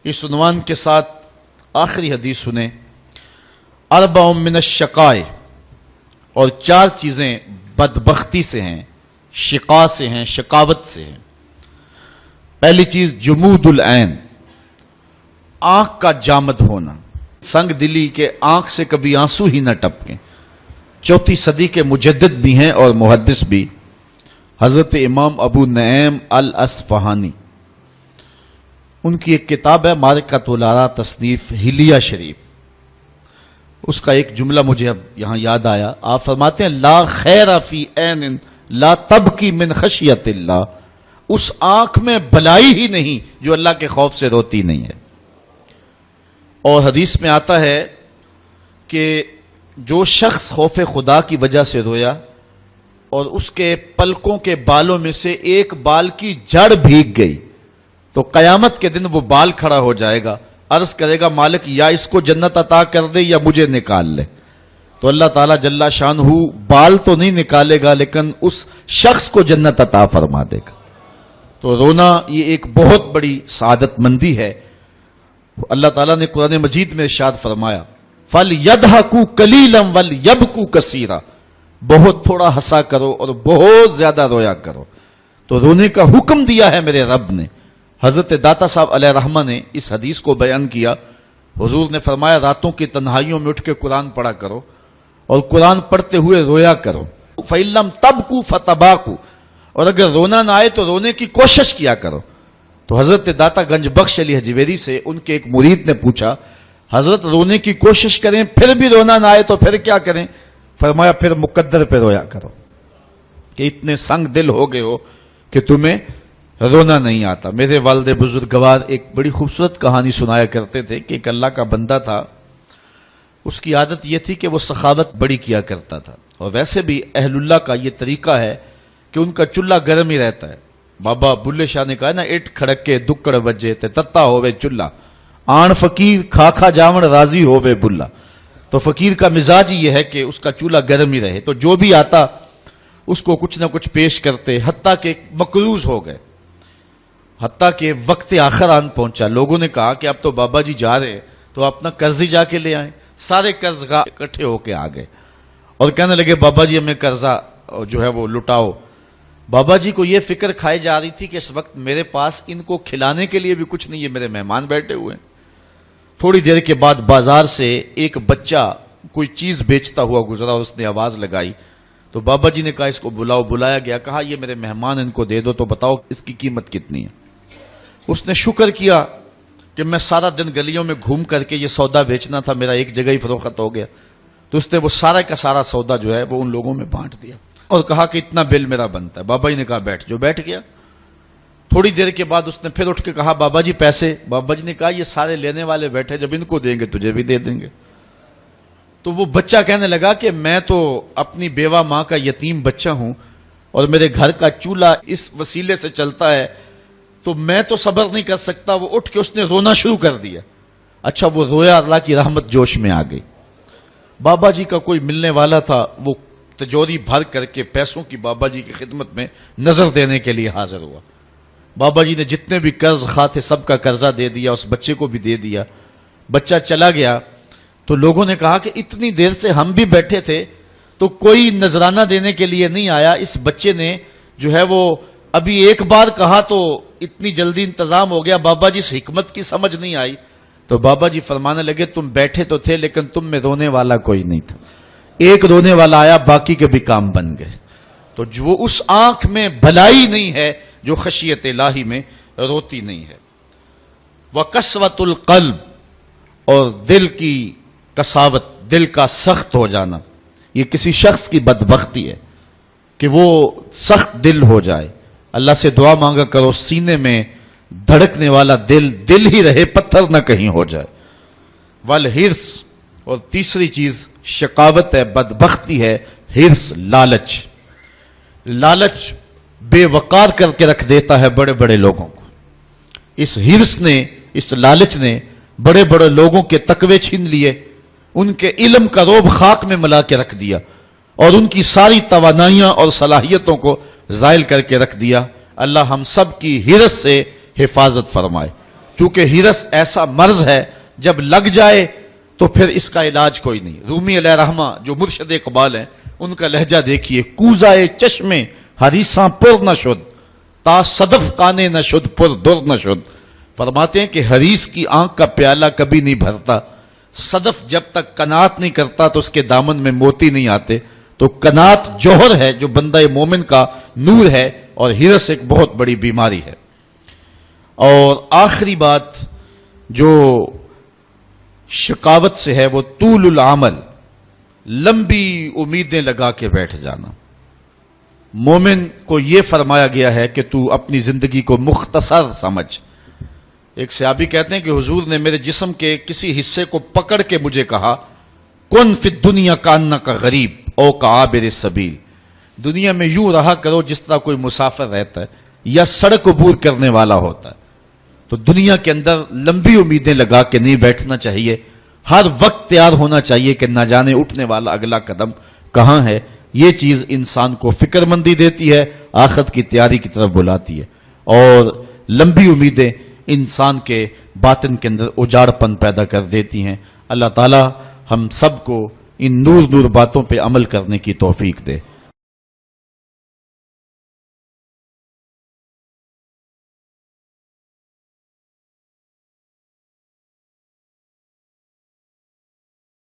اس عنوان کے ساتھ آخری حدیث سنیں، اربع من الشقاء، اور 4 چیزیں بدبختی سے ہیں، شقاء سے ہیں، شقاوت سے ہیں۔ پہلی چیز جمود العین، آنکھ کا جامد ہونا، سنگ دلی کے آنکھ سے کبھی آنسو ہی نہ ٹپکیں۔ 4 صدی کے مجدد بھی ہیں اور محدث بھی، حضرت امام ابو نعیم الاصفہانی، ان کی ایک کتاب ہے معرکۃ الآراء، تصنیف حلیہ شریف، اس کا ایک جملہ مجھے اب یہاں یاد آیا۔ آپ فرماتے ہیں لا خیر فی عین لا تبکی من خشیت اللہ، اس آنکھ میں بھلائی ہی نہیں جو اللہ کے خوف سے روتی نہیں ہے۔ اور حدیث میں آتا ہے کہ جو شخص خوف خدا کی وجہ سے رویا اور اس کے پلکوں کے بالوں میں سے ایک بال کی جڑ بھیگ گئی تو قیامت کے دن وہ بال کھڑا ہو جائے گا، عرض کرے گا مالک یا اس کو جنت عطا کر دے یا مجھے نکال لے، تو اللہ تعالیٰ جل شانہ بال تو نہیں نکالے گا لیکن اس شخص کو جنت عطا فرما دے گا۔ تو رونا یہ ایک بہت بڑی سعادت مندی ہے۔ اللہ تعالیٰ نے قرآن مجید میں ارشاد فرمایا فَلْيَضْحَكُوا قَلِيلًا وَلْيَبْكُوا كَثِيرًا، بہت تھوڑا ہنسا کرو اور بہت زیادہ رویا کرو۔ تو رونے کا حکم دیا ہے میرے رب نے۔ حضرت داتا صاحب علیہ رحمہ نے اس حدیث کو بیان کیا، حضور نے فرمایا راتوں کی تنہائیوں میں اٹھ کے قرآن پڑھا کرو اور قرآن پڑھتے ہوئے رویا کرو۔ فَإِن لَّمْ تَبْكُوا فَتَبَاكُوا، اور اگر رونا نہ آئے تو رونے کی کوشش کیا کرو۔ تو حضرت داتا گنج بخش علی حجویری سے ان کے ایک مرید نے پوچھا حضرت رونے کی کوشش کریں پھر بھی رونا نہ آئے تو پھر کیا کریں؟ فرمایا پھر مقدر پہ رویا کرو، کہ اتنے سنگ دل ہو گئے ہو کہ تمہیں رونا نہیں آتا۔ میرے والد بزرگوار ایک بڑی خوبصورت کہانی سنایا کرتے تھے کہ ایک اللہ کا بندہ تھا، اس کی عادت یہ تھی کہ وہ سخاوت بڑی کیا کرتا تھا، اور ویسے بھی اہل اللہ کا یہ طریقہ ہے کہ ان کا چولہا گرم ہی رہتا ہے۔ بابا بلے شاہ نے کہا نا اٹ کھڑک کے دکڑ بجے تے تتا ہوئے چولہا، آن فقیر کھا کھا جاون راضی ہوئے بلا۔ تو فقیر کا مزاج یہ ہے کہ اس کا چولہا گرم ہی رہے، تو جو بھی آتا اس کو کچھ نہ کچھ پیش کرتے، حتیٰ کہ مقروض ہو گئے، حتیٰ کہ وقت آخر آن پہنچا۔ لوگوں نے کہا کہ اب تو بابا جی جا رہے تو اپنا قرض ہی جا کے لے آئیں۔ سارے قرض اکٹھے ہو کے آ گئے اور کہنے لگے بابا جی ہمیں قرضہ جو ہے وہ لٹاؤ۔ بابا جی کو یہ فکر کھائی جا رہی تھی کہ اس وقت میرے پاس ان کو کھلانے کے لیے بھی کچھ نہیں ہے، میرے مہمان بیٹھے ہوئے ہیں۔ تھوڑی دیر کے بعد بازار سے ایک بچہ کوئی چیز بیچتا ہوا گزرا اور اس نے آواز لگائی، تو بابا جی نے کہا اس کو بلاؤ۔ بلایا گیا، کہا یہ میرے مہمان ان کو دے دو، تو بتاؤ اس کی قیمت کتنی ہے؟ اس نے شکر کیا کہ میں سارا دن گلیوں میں گھوم کر کے یہ سودا بیچنا تھا، میرا ایک جگہ ہی فروخت ہو گیا۔ تو اس نے وہ سارا کا سارا سودا جو ہے وہ ان لوگوں میں بانٹ دیا اور کہا کہ اتنا بل میرا بنتا ہے۔ بابا جی نے کہا بیٹھ، جو بیٹھ گیا۔ تھوڑی دیر کے بعد اس نے پھر اٹھ کے کہا بابا جی پیسے؟ بابا جی نے کہا یہ سارے لینے والے بیٹھے، جب ان کو دیں گے تجھے بھی دے دیں گے۔ تو وہ بچہ کہنے لگا کہ میں تو اپنی بیوہ ماں کا یتیم بچہ ہوں اور میرے گھر کا چولہا اس وسیلے سے چلتا ہے، تو میں تو صبر نہیں کر سکتا۔ وہ اٹھ کے اس نے رونا شروع کر دیا۔ اچھا وہ رویا، اللہ کی رحمت جوش میں آ گئی۔ بابا جی کا کوئی ملنے والا تھا، وہ تجوری بھر کر کے پیسوں کی بابا جی کی خدمت میں نظر دینے کے لیے حاضر ہوا۔ بابا جی نے جتنے بھی قرض خواہ تھے سب کا قرضہ دے دیا، اس بچے کو بھی دے دیا۔ بچہ چلا گیا تو لوگوں نے کہا کہ اتنی دیر سے ہم بھی بیٹھے تھے تو کوئی نذرانہ دینے کے لیے نہیں آیا، اس بچے نے جو ہے وہ ابھی ایک بار کہا تو اتنی جلدی انتظام ہو گیا، بابا جی سے حکمت کی سمجھ نہیں آئی۔ تو بابا جی فرمانے لگے تم بیٹھے تو تھے لیکن تم میں رونے والا کوئی نہیں تھا، ایک رونے والا آیا، باقی کے بھی کام بن گئے۔ تو جو اس آنکھ میں بھلائی نہیں ہے جو خشیت الہی میں روتی نہیں ہے۔ وَقَسْوَةُ الْقَلْبِ، اور دل کی قساوت، دل کا سخت ہو جانا، یہ کسی شخص کی بدبختی ہے کہ وہ سخت دل ہو جائے۔ اللہ سے دعا مانگا کرو سینے میں دھڑکنے والا دل ہی رہے، پتھر نہ کہیں ہو جائے۔ والحرص، اور تیسری چیز شقاوت ہے، بدبختی ہے، حرص، لالچ۔ لالچ بے وقار کر کے رکھ دیتا ہے بڑے بڑے لوگوں کو۔ اس حرص نے، اس لالچ نے بڑے بڑے لوگوں کے تقوی چھین لیے، ان کے علم کا روب خاک میں ملا کے رکھ دیا اور ان کی ساری توانائیاں اور صلاحیتوں کو زائل کر کے رکھ دیا۔ اللہ ہم سب کی حرص سے حفاظت فرمائے۔ چونکہ ہرس ایسا مرض ہے جب لگ جائے تو پھر اس کا علاج کوئی نہیں. رومی علیہ رحمہ جو مرشد اقبال ہیں ان کا لہجہ دیکھیے. کوزائے چشمے حریصاں پر نہ شد تا صدف کانے نہ شد پر در نہ شد. فرماتے ہیں کہ حریص کی آنکھ کا پیالہ کبھی نہیں بھرتا. صدف جب تک قناعت نہیں کرتا تو اس کے دامن میں موتی نہیں آتے. تو قناعت جوہر ہے جو بندہ مومن کا نور ہے، اور ہرس ایک بہت بڑی بیماری ہے. اور آخری بات جو شقاوت سے ہے وہ طول العمل، لمبی امیدیں لگا کے بیٹھ جانا. مومن کو یہ فرمایا گیا ہے کہ تو اپنی زندگی کو مختصر سمجھ. ایک صحابی کہتے ہیں کہ حضور نے میرے جسم کے کسی حصے کو پکڑ کے مجھے کہا، کن فی الدنیا کانک غریب او کعابر السبیل. دنیا میں یوں رہا کرو جس طرح کوئی مسافر رہتا ہے یا سڑک عبور کرنے والا ہوتا ہے. تو دنیا کے اندر لمبی امیدیں لگا کے نہیں بیٹھنا چاہیے. ہر وقت تیار ہونا چاہیے کہ نہ جانے اٹھنے والا اگلا قدم کہاں ہے. یہ چیز انسان کو فکر مندی دیتی ہے، آخرت کی تیاری کی طرف بلاتی ہے. اور لمبی امیدیں انسان کے باطن کے اندر اجاڑ پن پیدا کر دیتی ہیں. اللہ تعالی ہم سب کو ان نور باتوں پہ عمل کرنے کی توفیق دے.